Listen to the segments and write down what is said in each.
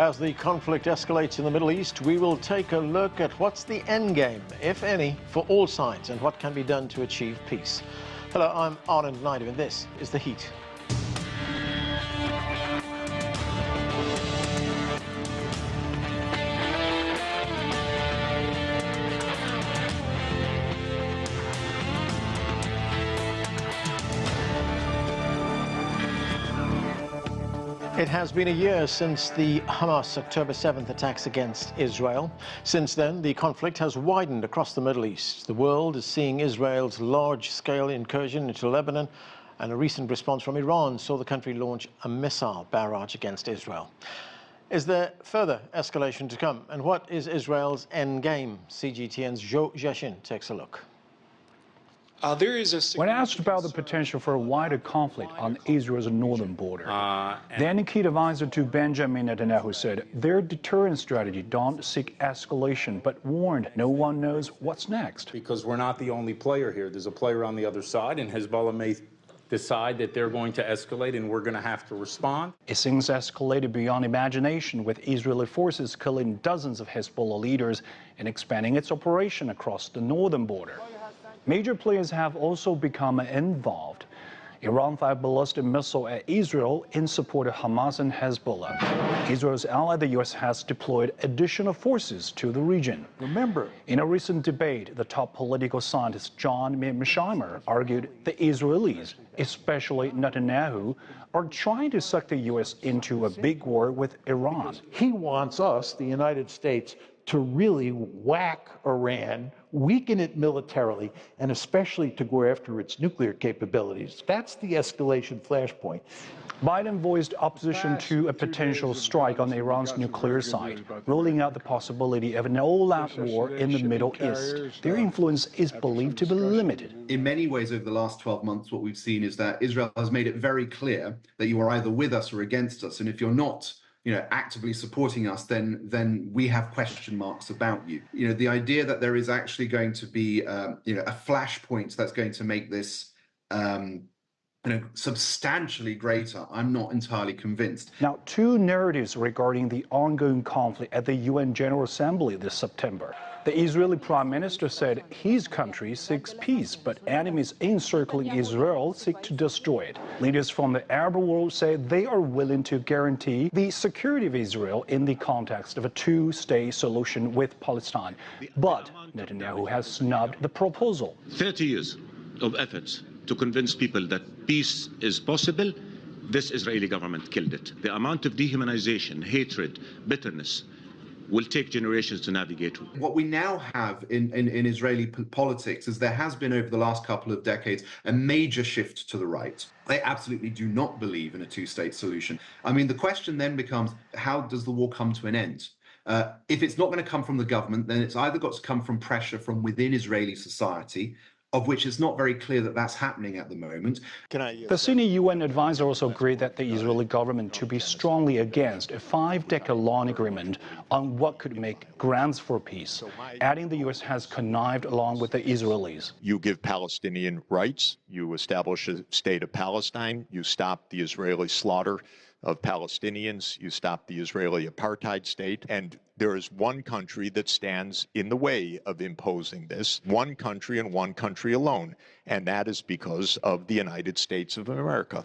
As the conflict escalates in the Middle East, we will take a look at what's the end game, if any, for all sides and what can be done to achieve peace. Hello, I'm Anand Naidu and this is The Heat. It has been a year since the Hamas October 7th attacks against Israel. Since then, the conflict has widened across the Middle East. The world is seeing Israel's large-scale incursion into Lebanon, and a recent response from Iran saw the country launch a missile barrage against Israel. Is there further escalation to come? And what is Israel's end game? CGTN's Yossi takes a look. When asked about the potential for a wider conflict on Israel's northern border, then key advisor to Benjamin Netanyahu said their deterrent strategy don't seek escalation, but warned no one knows what's next. Because we're not the only player here. There's a player on the other side, and Hezbollah may decide that they're going to escalate and we're going to have to respond. It seems escalated beyond imagination, with Israeli forces killing dozens of Hezbollah leaders and expanding its operation across the northern border. Major players have also become involved. Iran fired ballistic missile at Israel in support of Hamas and Hezbollah. Israel's ally, the U.S., has deployed additional forces to the region. Remember, in a recent debate, the top political scientist John Mearsheimer argued the Israelis, especially Netanyahu, are trying to suck the U.S. into a big war with Iran. he wants us, the United States, to really whack Iran, weaken it militarily, and especially to go after its nuclear capabilities. That's the escalation flashpoint. Biden voiced opposition to a potential strike on Iran's nuclear site, ruling out the possibility of an all-out war in the Middle East. Their influence is believed to be limited. In many ways, over the last 12 months, what we've seen is that Israel has made it very clear that you are either with us or against us. And if you're not, actively supporting us, then we have question marks about you. The idea that there is actually going to be, a flashpoint that's going to make this, substantially greater, I'm not entirely convinced. Now, two narratives regarding the ongoing conflict at the UN General Assembly this September. The Israeli Prime Minister said his country seeks peace, but enemies encircling Israel seek to destroy it. Leaders from the Arab world say they are willing to guarantee the security of Israel in the context of a two-state solution with Palestine. But Netanyahu has snubbed the proposal. 30 years of efforts to convince people that peace is possible, this Israeli government killed it. The amount of dehumanization, hatred, bitterness will take generations to navigate. What we now have in Israeli politics is there has been over the last couple of decades a major shift to the right. They absolutely do not believe in a two-state solution. I mean, the question then becomes, how does the war come to an end? If it's not going to come from the government, then it's either got to come from pressure from within Israeli society, of which it's not very clear that that's happening at the moment. The senior UN advisor also agreed that the Israeli government to be strongly against a 5-decade-long agreement on what could make grounds for peace, adding the U.S. has connived along with the Israelis. You give Palestinian rights, you establish a state of Palestine, you stop the Israeli slaughter of Palestinians, you stop the Israeli apartheid state, and there is one country that stands in the way of imposing this, one country and one country alone, and that is because of the United States of America.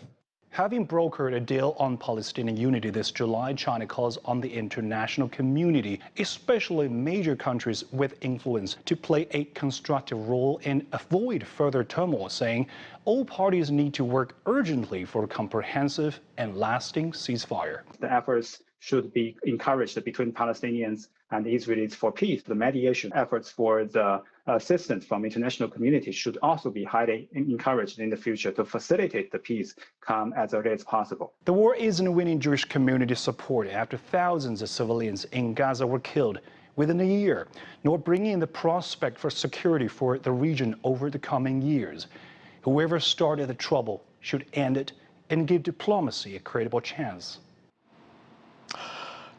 Having brokered a deal on Palestinian unity this July, China calls on the international community, especially major countries with influence, to play a constructive role and avoid further turmoil, saying all parties need to work urgently for a comprehensive and lasting ceasefire. The efforts should be encouraged between Palestinians and Israelis for peace. The mediation efforts for the assistance from international community should also be highly encouraged in the future to facilitate the peace come as early as possible. The war isn't winning Jewish community support after thousands of civilians in Gaza were killed within a year, nor bringing the prospect for security for the region over the coming years. Whoever started the trouble should end it and give diplomacy a credible chance.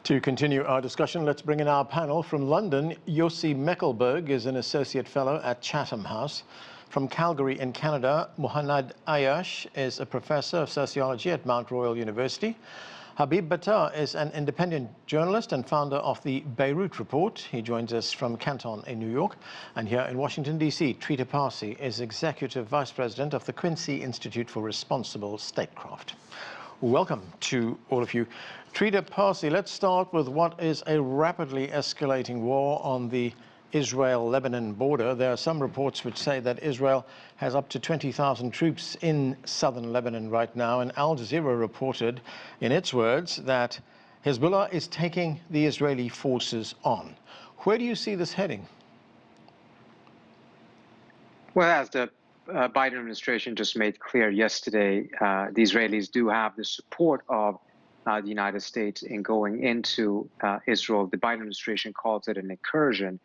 To continue our discussion, let's bring in our panel. From London, Yossi Mekelberg is an associate fellow at Chatham House. From Calgary in Canada, Muhannad Ayyash is a professor of sociology at Mount Royal University. Habib Battah is an independent journalist and founder of the Beirut Report. He joins us from Canton in New York. And here in Washington, D.C., Trita Parsi is Executive Vice President of the Quincy Institute for Responsible Statecraft. Welcome to all of you. Trita Parsi, let's start with what is a rapidly escalating war on the Israel-Lebanon border. There are some reports which say that Israel has up to 20,000 troops in southern Lebanon right now, and Al Jazeera reported, in its words, that Hezbollah is taking the Israeli forces on. Where do you see this heading? Well, as the Biden administration just made clear yesterday, the Israelis do have the support of the United States in going into Israel. The Biden administration calls it an incursion,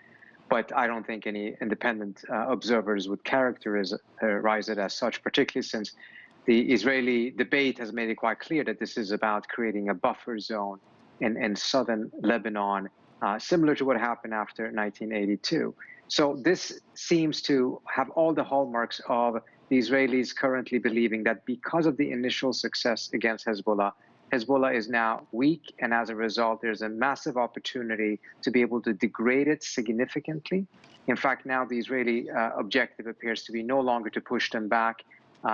but I don't think any independent observers would characterize it as such, particularly since the Israeli debate has made it quite clear that this is about creating a buffer zone in southern Lebanon, similar to what happened after 1982. So this seems to have all the hallmarks of the Israelis currently believing that because of the initial success against Hezbollah, Hezbollah is now weak, and as a result, there's a massive opportunity to be able to degrade it significantly. In fact, now the Israeli objective appears to be no longer to push them back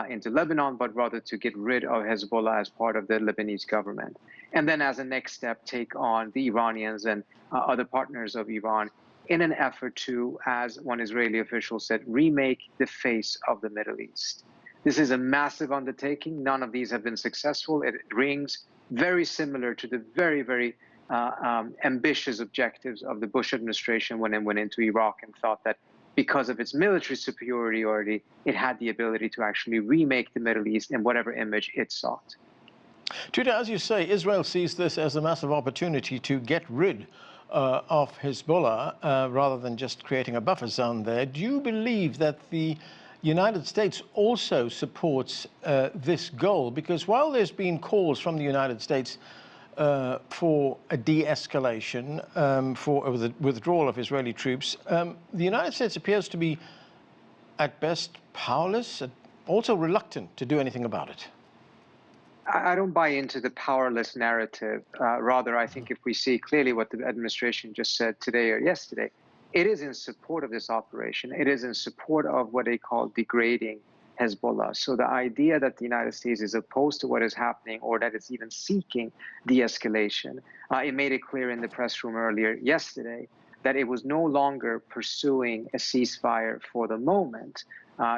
into Lebanon, but rather to get rid of Hezbollah as part of the Lebanese government. And then as a next step, take on the Iranians and other partners of Iran in an effort to, as one Israeli official said, remake the face of the Middle East. This is a massive undertaking. None of these have been successful. It rings very similar to the very, very ambitious objectives of the Bush administration when it went into Iraq and thought that because of its military superiority, it had the ability to actually remake the Middle East in whatever image it sought. Trita, as you say, Israel sees this as a massive opportunity to get rid of Hezbollah rather than just creating a buffer zone there. Do you believe that the United States also supports this goal? Because while there's been calls from the United States for a de-escalation, for the withdrawal of Israeli troops, the United States appears to be, at best, powerless, and also reluctant to do anything about it. I don't buy into the powerless narrative. Rather, I think if we see clearly what the administration just said today or yesterday, it is in support of this operation. It is in support of what they call degrading Hezbollah. So the idea that the United States is opposed to what is happening or that it's even seeking de-escalation, it made it clear in the press room earlier yesterday that it was no longer pursuing a ceasefire for the moment,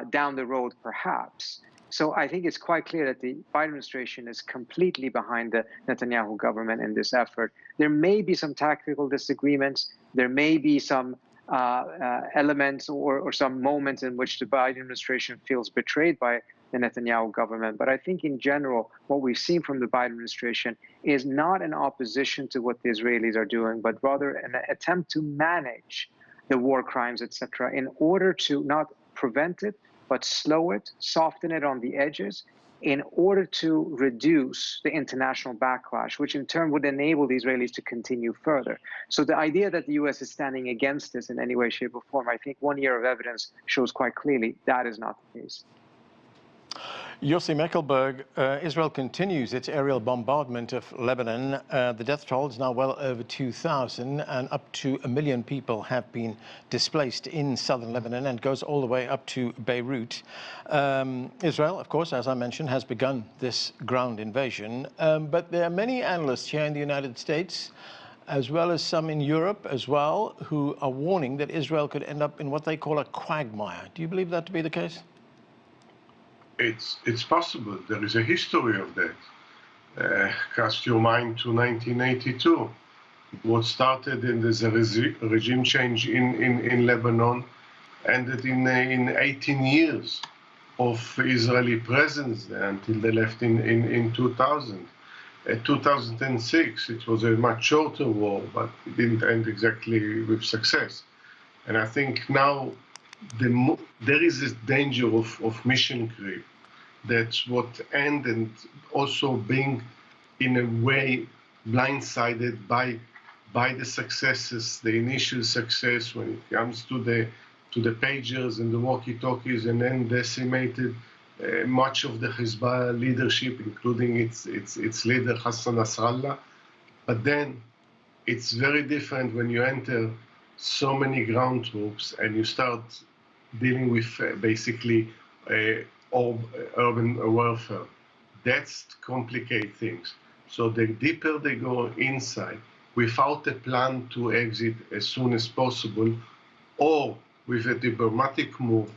down the road perhaps. So I think it's quite clear that the Biden administration is completely behind the Netanyahu government in this effort. There may be some tactical disagreements. There may be some elements or some moments in which the Biden administration feels betrayed by the Netanyahu government. But I think in general, what we've seen from the Biden administration is not an opposition to what the Israelis are doing, but rather an attempt to manage the war crimes, etc., in order to not prevent it, but slow it, soften it on the edges, in order to reduce the international backlash, which in turn would enable the Israelis to continue further. So the idea that the U.S. is standing against this in any way, shape, or form, I think 1 year of evidence shows quite clearly that is not the case. Yossi, Mekelberg, Israel continues its aerial bombardment of Lebanon. The death toll is now well over 2,000, and up to 1 million people have been displaced in southern Lebanon and goes all the way up to Beirut. Israel, of course, as I mentioned, has begun this ground invasion, but there are many analysts here in the United States, as well as some in Europe as well, who are warning that Israel could end up in what they call a quagmire. Do you believe that to be the case? It's possible. There is a history of that. Cast your mind to 1982. What started in the regime change in Lebanon ended in 18 years of Israeli presence there until they left in 2000. 2006, it was a much shorter war, but it didn't end exactly with success. And I think now there is this danger of mission creep. That's what end and also being in a way blindsided by the successes, the initial success when it comes to the pagers and the walkie-talkies, and then decimated much of the Hezbollah leadership, including its leader Hassan Nasrallah. But then it's very different when you enter so many ground troops and you start dealing with basically urban warfare. That's complicated things. So the deeper they go inside, without a plan to exit as soon as possible, or with a diplomatic move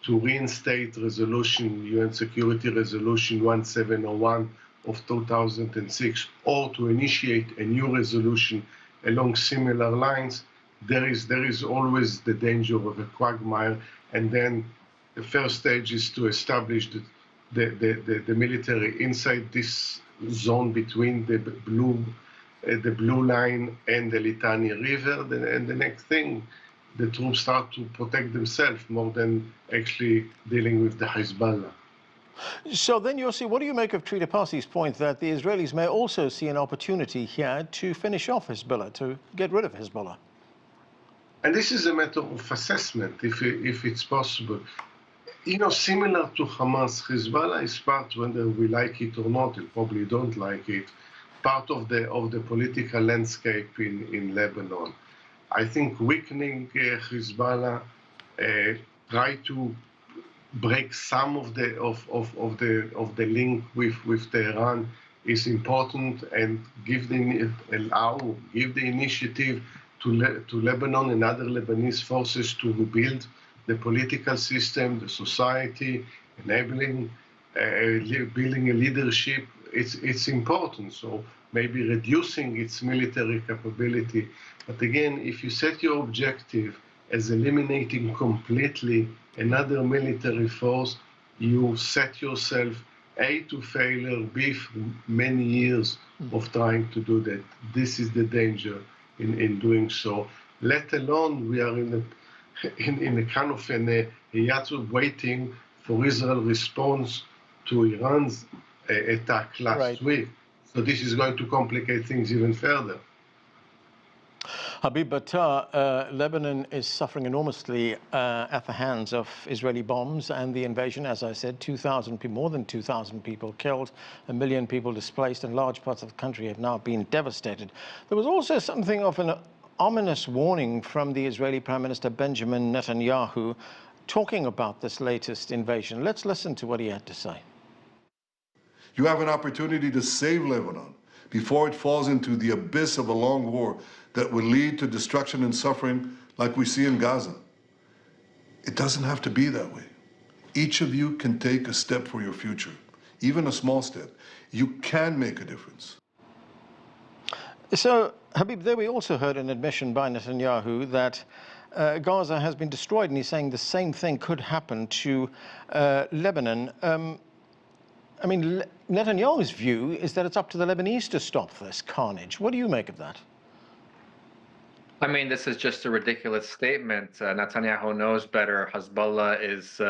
to reinstate resolution, UN Security Resolution 1701 of 2006, or to initiate a new resolution along similar lines, there is always the danger of a quagmire. And then the first stage is to establish the military inside this zone between the blue line and the Litani River. And the next thing, the troops start to protect themselves more than actually dealing with the Hezbollah. So then, Yossi, what do you make of Trita Parsi's point that the Israelis may also see an opportunity here to finish off Hezbollah, to get rid of Hezbollah? And this is a matter of assessment, if it's possible. You know, similar to Hamas, Hezbollah is part, whether we like it or not, we probably don't like it, part of the political landscape in Lebanon. I think weakening Hezbollah, try to break some of the link with Tehran is important, and give the initiative to Lebanon and other Lebanese forces to rebuild the political system, the society, enabling, building a leadership. It's important. So maybe reducing its military capability. But again, if you set your objective as eliminating completely another military force, you set yourself A, to failure, B, many years of trying to do that. This is the danger in doing so. Let alone we are in a kind of a hiatus waiting for Israel's response to Iran's attack last week. So this is going to complicate things even further. Habib Battah, Lebanon is suffering enormously at the hands of Israeli bombs and the invasion. As I said, 2,000 people, more than 2,000 people killed, 1 million people displaced, and large parts of the country have now been devastated. There was also something of an ominous warning from the Israeli Prime Minister Benjamin Netanyahu talking about this latest invasion. Let's listen to what he had to say. You have an opportunity to save Lebanon before it falls into the abyss of a long war that will lead to destruction and suffering like we see in Gaza. It doesn't have to be that way. Each of you can take a step for your future, even a small step. You can make a difference. So, Habib, there we also heard an admission by Netanyahu that Gaza has been destroyed, and he's saying the same thing could happen to Lebanon. I mean, Netanyahu's view is that it's up to the Lebanese to stop this carnage. What do you make of that? I mean, this is just a ridiculous statement. Netanyahu knows better. Hezbollah is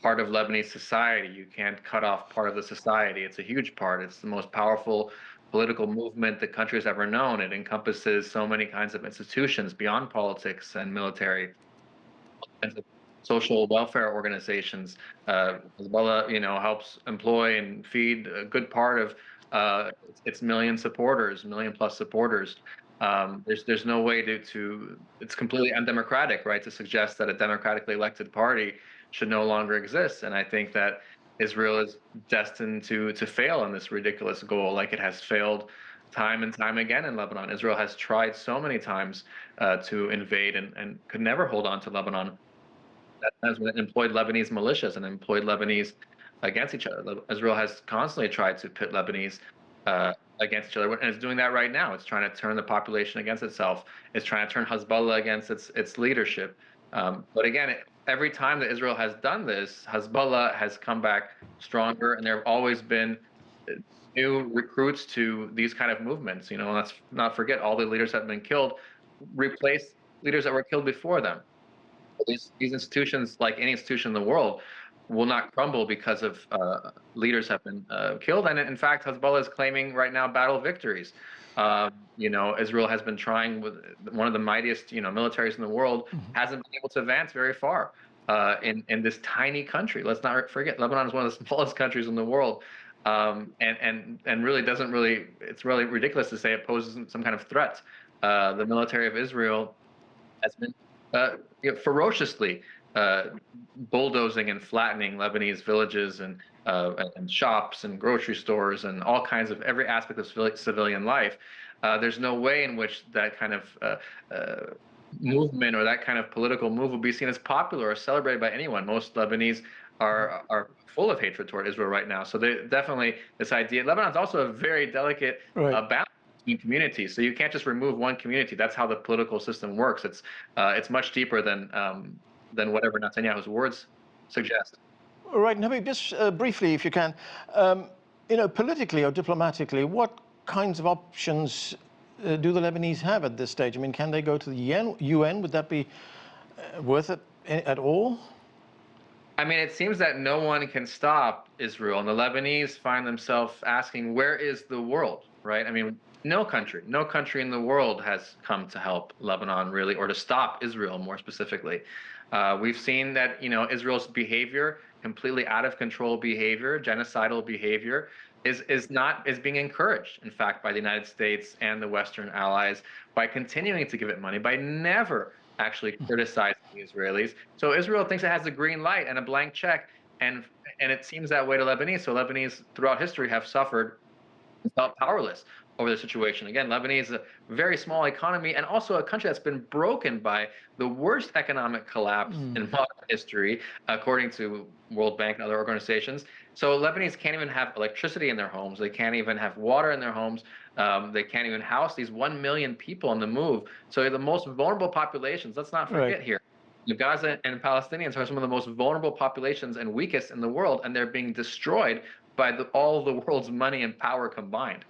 part of Lebanese society. You can't cut off part of the society. It's a huge part. It's the most powerful political movement the country has ever known. It encompasses so many kinds of institutions beyond politics and military, social welfare organizations. Hezbollah, helps employ and feed a good part of its million plus supporters. There's no way to it's completely undemocratic, right, to suggest that a democratically elected party should no longer exist. And I think that Israel is destined to fail in this ridiculous goal, like it has failed time and time again in Lebanon. Israel has tried so many times to invade and could never hold on to Lebanon. That has employed Lebanese militias and employed Lebanese against each other. Israel has constantly tried to pit Lebanese against each other, and it's doing that right now. It's trying to turn the population against itself. It's trying to turn Hezbollah against its leadership. But again, every time that Israel has done this, Hezbollah has come back stronger, and there have always been new recruits to these kind of movements. Let's not forget, all the leaders that have been killed replaced leaders that were killed before them. These institutions, like any institution in the world, will not crumble because of leaders have been killed. And in fact, Hezbollah is claiming right now battle victories. Israel has been trying with one of the mightiest, militaries in the world, hasn't been able to advance very far in this tiny country. Let's not forget, Lebanon is one of the smallest countries in the world, and really doesn't really. It's really ridiculous to say it poses some kind of threat. The military of Israel has been ferociously bulldozing and flattening Lebanese villages and shops and grocery stores and all kinds of every aspect of civilian life. There's no way in which that kind of movement or that kind of political move will be seen as popular or celebrated by anyone. Most Lebanese are full of hatred toward Israel right now. So they definitely, this idea, Lebanon's also a very delicate balance between communities. So you can't just remove one community. That's how the political system works. It's much deeper than whatever Netanyahu's words suggest. All right, and Habib, just briefly, if you can, politically or diplomatically, what kinds of options do the Lebanese have at this stage? I mean, can they go to the UN? Would that be worth it at all? I mean, it seems that no one can stop Israel, and the Lebanese find themselves asking, where is the world, right? I mean, no country in the world has come to help Lebanon, really, or to stop Israel, more specifically. We've seen that, Israel's behavior, completely out of control behavior, genocidal behavior, is being encouraged, in fact, by the United States and the Western allies by continuing to give it money, by never actually criticizing the Israelis. So Israel thinks it has a green light and a blank check, and it seems that way to Lebanese. So Lebanese throughout history have suffered and felt powerless over the situation. Again, Lebanese is a very small economy and also a country that's been broken by the worst economic collapse in modern history, according to World Bank and other organizations. So Lebanese can't even have electricity in their homes. They can't even have water in their homes. They can't even house these 1 million people on the move. So the most vulnerable populations, let's not forget here, Gaza and Palestinians are some of the most vulnerable populations and weakest in the world, and they're being destroyed by all the world's money and power combined.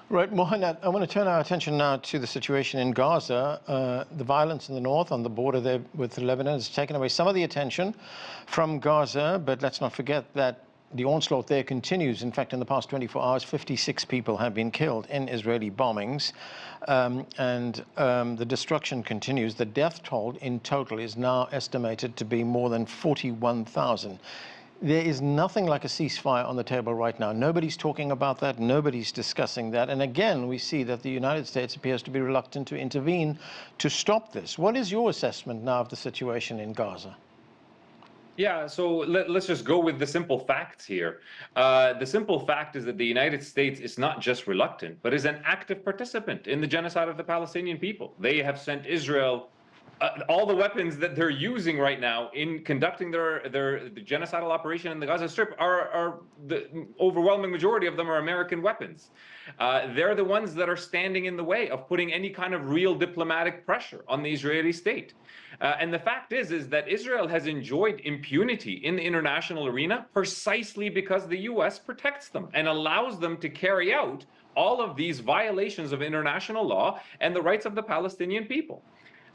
Right, Muhannad, I want to turn our attention now to the situation in Gaza. The violence in the north on the border there with Lebanon has taken away some of the attention from Gaza, but let's not forget that the onslaught there continues. In fact, in the past 24 hours, 56 people have been killed in Israeli bombings, and the destruction continues. The death toll in total is now estimated to be more than 41,000. There is nothing like a ceasefire on the table right now. Nobody's talking about that. Nobody's discussing that. And again, we see that the United States appears to be reluctant to intervene to stop this. What is your assessment now of the situation in Gaza? Yeah, so let's just go with the simple facts here. The simple fact is that the United States is not just reluctant, but is an active participant in the genocide of the Palestinian people. They have sent Israel all the weapons that they're using right now in conducting the genocidal operation in the Gaza Strip are the overwhelming majority of them are American weapons. They're the ones that are standing in the way of putting any kind of real diplomatic pressure on the Israeli state. And the fact is that Israel has enjoyed impunity in the international arena precisely because the U.S. protects them and allows them to carry out all of these violations of international law and the rights of the Palestinian people.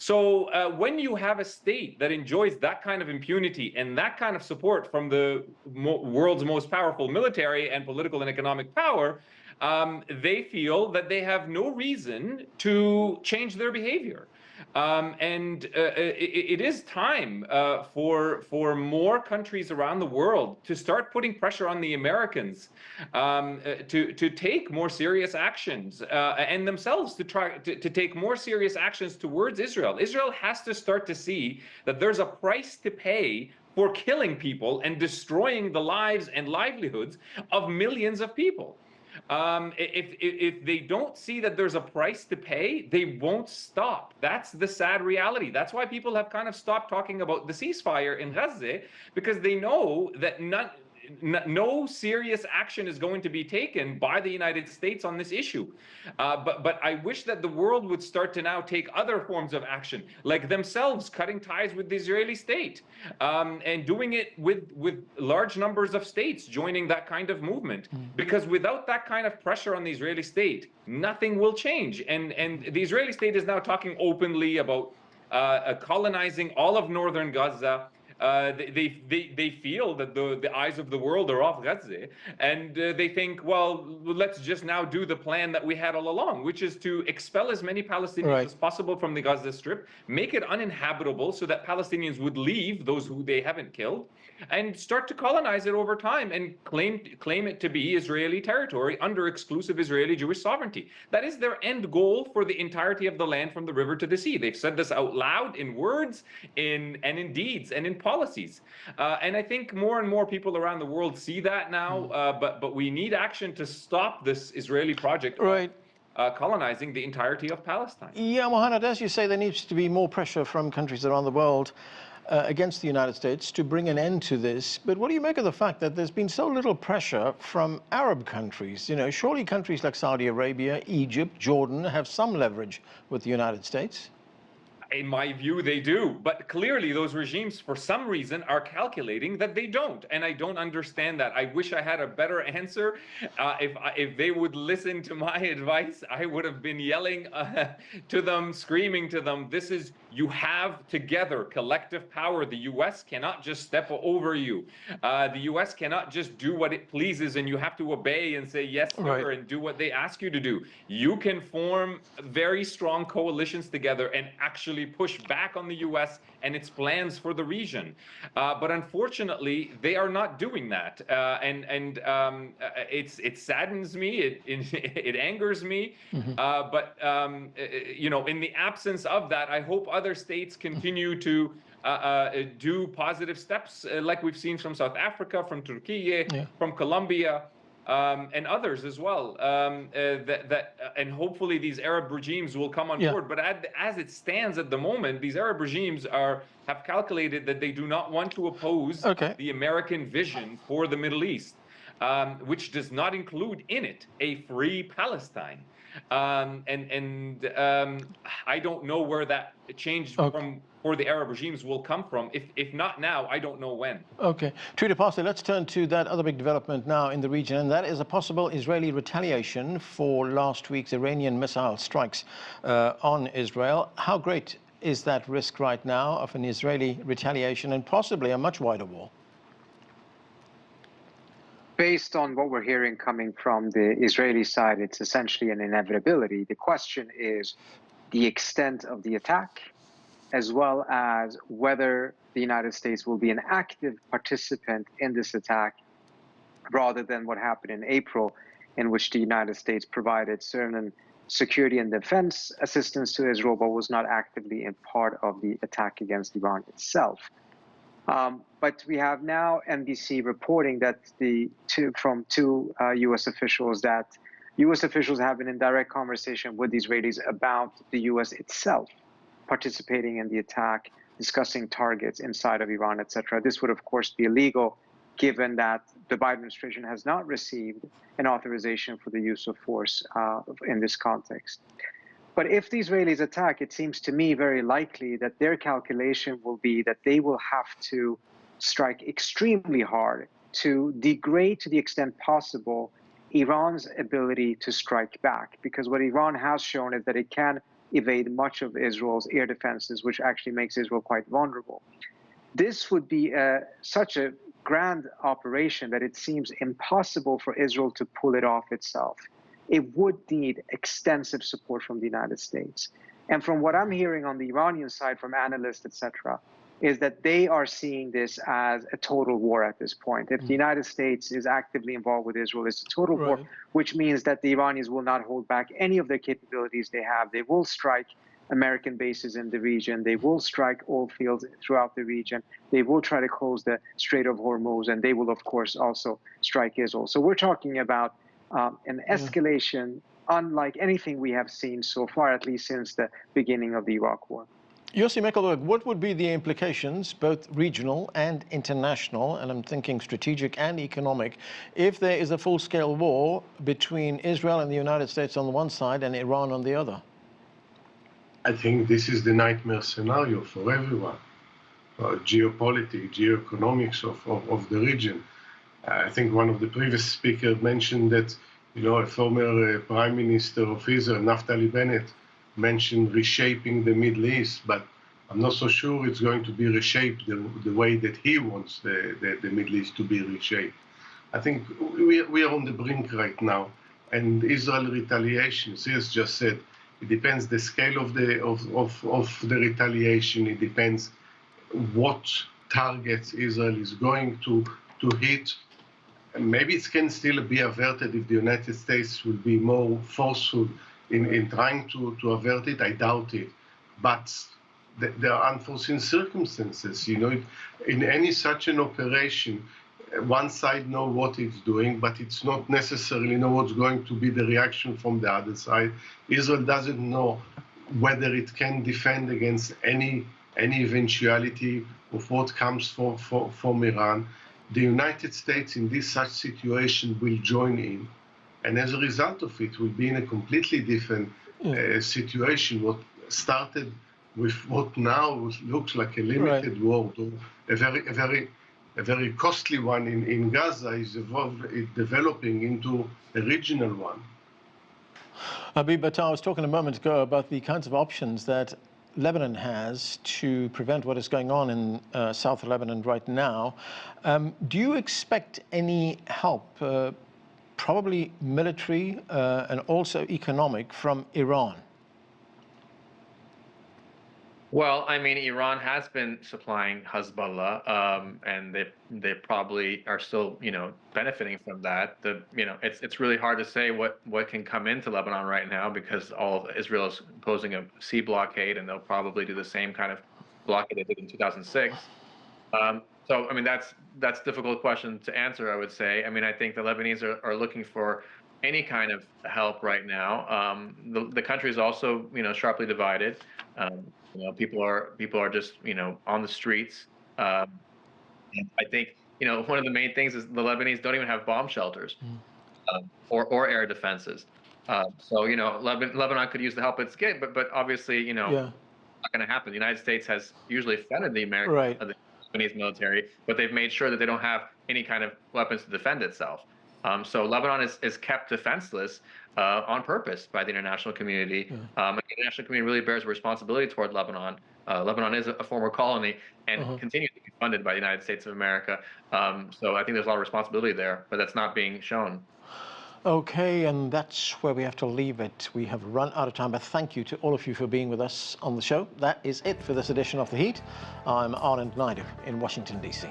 So when you have a state that enjoys that kind of impunity and that kind of support from the world's most powerful military and political and economic power, they feel that they have no reason to change their behavior. It is time for more countries around the world to start putting pressure on the Americans to take more serious actions and themselves to try to take more serious actions towards Israel. Israel has to start to see that there's a price to pay for killing people and destroying the lives and livelihoods of millions of people. If they don't see that there's a price to pay, they won't stop. That's the sad reality. That's why people have kind of stopped talking about the ceasefire in Gaza, because they know that no serious action is going to be taken by the United States on this issue. But I wish that the world would start to now take other forms of action, like themselves cutting ties with the Israeli state and doing it with large numbers of states joining that kind of movement. Because without that kind of pressure on the Israeli state, nothing will change. And the Israeli state is now talking openly about colonizing all of northern Gaza, They feel that the eyes of the world are off Gaza, and they think, well, let's just now do the plan that we had all along, which is to expel as many Palestinians as possible from the Gaza Strip, make it uninhabitable so that Palestinians would leave, those who they haven't killed, and start to colonize it over time and claim it to be Israeli territory under exclusive Israeli Jewish sovereignty. That is their end goal for the entirety of the land from the river to the sea. They've said this out loud in words, and in deeds, and in policies. And I think more and more people around the world see that now, but we need action to stop this Israeli project of colonizing the entirety of Palestine. Yeah, Muhannad, as you say, there needs to be more pressure from countries around the world against the United States to bring an end to this. But what do you make of the fact that there's been so little pressure from Arab countries? You know, surely countries like Saudi Arabia, Egypt, Jordan have some leverage with the United States? In my view, they do. But clearly, those regimes, for some reason, are calculating that they don't. And I don't understand that. I wish I had a better answer. If they would listen to my advice, I would have been yelling to them, screaming to them, this is, you have together collective power. The U.S. cannot just step over you. The U.S. cannot just do what it pleases and you have to obey and say yes, sir, and do what they ask you to do. You can form very strong coalitions together and actually push back on the U.S. and its plans for the region. But unfortunately, they are not doing that. It saddens me, it angers me. But you know, in the absence of that, I hope other states continue to do positive steps like we've seen from South Africa, from Turkey, from Colombia, and others as well, and hopefully these Arab regimes will come on board. But as it stands at the moment, these Arab regimes have calculated that they do not want to oppose the American vision for the Middle East, which does not include in it a free Palestine. I don't know where that change for the Arab regimes will come from. If not now, I don't know when. Okay. Trita, Parsi, let's turn to that other big development now in the region, and that is a possible Israeli retaliation for last week's Iranian missile strikes on Israel. How great is that risk right now of an Israeli retaliation and possibly a much wider war? Based on what we're hearing coming from the Israeli side, it's essentially an inevitability. The question is the extent of the attack, as well as whether the United States will be an active participant in this attack, rather than what happened in April, in which the United States provided certain security and defense assistance to Israel, but was not actively in part of the attack against Iran itself. But we have now NBC reporting that from two U.S. officials that U.S. officials have been in direct conversation with the Israelis about the U.S. itself participating in the attack, discussing targets inside of Iran, etc. This would, of course, be illegal, given that the Biden administration has not received an authorization for the use of force in this context. But if the Israelis attack, it seems to me very likely that their calculation will be that they will have to strike extremely hard to degrade to the extent possible Iran's ability to strike back. Because what Iran has shown is that it can evade much of Israel's air defenses, which actually makes Israel quite vulnerable. This would be such a grand operation that it seems impossible for Israel to pull it off itself. It would need extensive support from the United States. And from what I'm hearing on the Iranian side from analysts, etc., is that they are seeing this as a total war at this point. If the United States is actively involved with Israel, it's a total war, which means that the Iranians will not hold back any of their capabilities they have. They will strike American bases in the region. They will strike oil fields throughout the region. They will try to close the Strait of Hormuz, and they will, of course, also strike Israel. So we're talking about an escalation unlike anything we have seen so far, at least since the beginning of the Iraq War. Yossi, Mekelberg, what would be the implications, both regional and international, and I'm thinking strategic and economic, if there is a full-scale war between Israel and the United States on the one side and Iran on the other? I think this is the nightmare scenario for everyone. Geopolitics, geoeconomics of the region. I think one of the previous speakers mentioned that, you know, a former Prime Minister of Israel, Naftali Bennett, mentioned reshaping the Middle East, but I'm not so sure it's going to be reshaped the way that he wants the Middle East to be reshaped. I think we are on the brink right now, and Israel retaliation, as Yossi just said, it depends the scale of the retaliation. It depends what targets Israel is going to hit. And maybe it can still be averted if the United States will be more forceful in trying to avert it. I doubt it, but there are unforeseen circumstances. You know, in any such an operation, one side knows what it's doing, but it's not necessarily know what's going to be the reaction from the other side. Israel doesn't know whether it can defend against any eventuality of what comes from Iran. The United States in this such situation will join in, and as a result of it, will be in a completely different situation. What started with what now looks like a limited war, to a very costly one in Gaza is developing into a regional one. Habib Battah was talking a moment ago about the kinds of options that Lebanon has to prevent what is going on in South Lebanon right now. Do you expect any help, probably military and also economic, from Iran? Well, I mean, Iran has been supplying Hezbollah, and they probably are still, benefiting from that. It's really hard to say what can come into Lebanon right now, because all of Israel is posing a sea blockade, and they'll probably do the same kind of blockade they did in 2006. So, I mean, that's a difficult question to answer, I would say. I mean, I think the Lebanese are looking for any kind of help right now. The country is also, sharply divided. People are just, on the streets. And I think, one of the main things is the Lebanese don't even have bomb shelters or air defenses. So, Lebanon could use the help it's getting, but obviously, not going to happen. The United States has usually funded the the Lebanese military, but they've made sure that they don't have any kind of weapons to defend itself. So Lebanon is kept defenseless on purpose by the international community. And the international community really bears responsibility toward Lebanon. Lebanon is a former colony and continues to be funded by the United States of America. So I think there's a lot of responsibility there, but that's not being shown. Okay, and that's where we have to leave it. We have run out of time, but thank you to all of you for being with us on the show. That is it for this edition of The Heat. I'm Anand Naidu in Washington, D.C.